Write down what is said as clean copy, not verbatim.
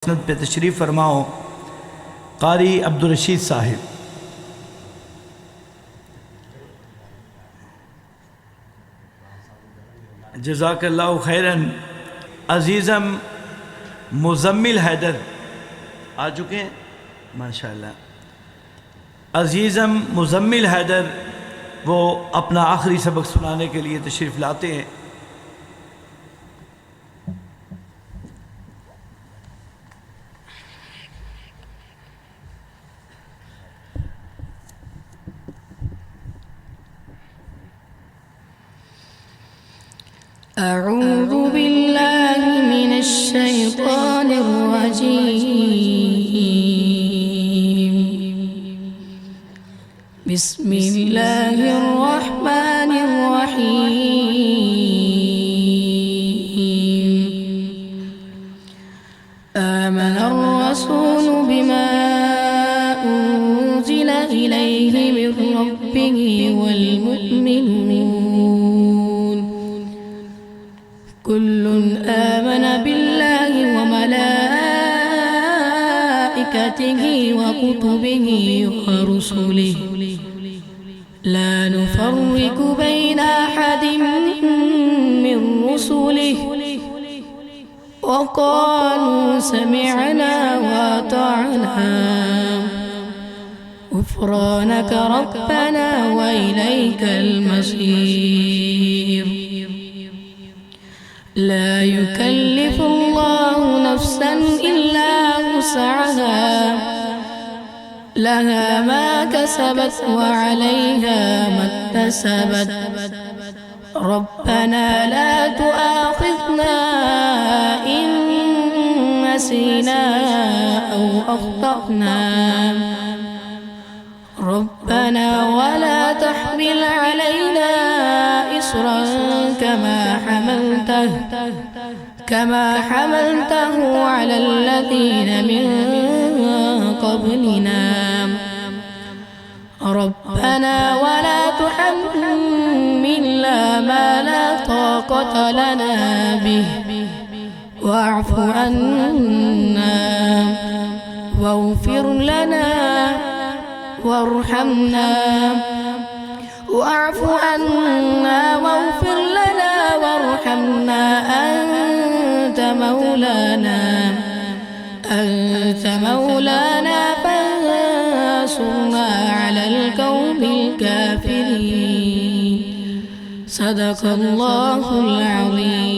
पे तशरीफ़ फरमाओ कारी अब्दुल रशीद साहिब। जज़ाकल्लाहु खैरन। अज़ीज़म मुज़म्मिल हैदर आ चुके हैं माशाअल्लाह। अज़ीज़म मुज़म्मिल हैदर वो अपना आखिरी सबक सुनाने के लिए तशरीफ़ लाते हैं। أعوذ بالله من الشيطان الرجيم بسم الله الرحمن الرحيم آمن الرسول بما أنزل إليه من ربه والمؤمنون كل آمن بالله وملائكته وكتبه ورسله لا نفرق بين أحد من رسله وقالوا سمعنا وأطعنا غفرانك ربنا وإليك المصير لا يكلف الله نفسا إلا وسعها لها ما كسبت وعليها ما اكتسبت ربنا لا تؤاخذنا إن نسينا أو أخطأنا ربنا ولا تحمل علينا إصرا كما حملته على الذين من قبلنا ربنا ولا تحملنا ما لا طاقة لنا به واعف عنا واغفر لنا وارحمنا واعف عنا واغفر لنا وارحمنا أنت مولانا فانصرنا على القوم الكافرين صدق الله العظيم.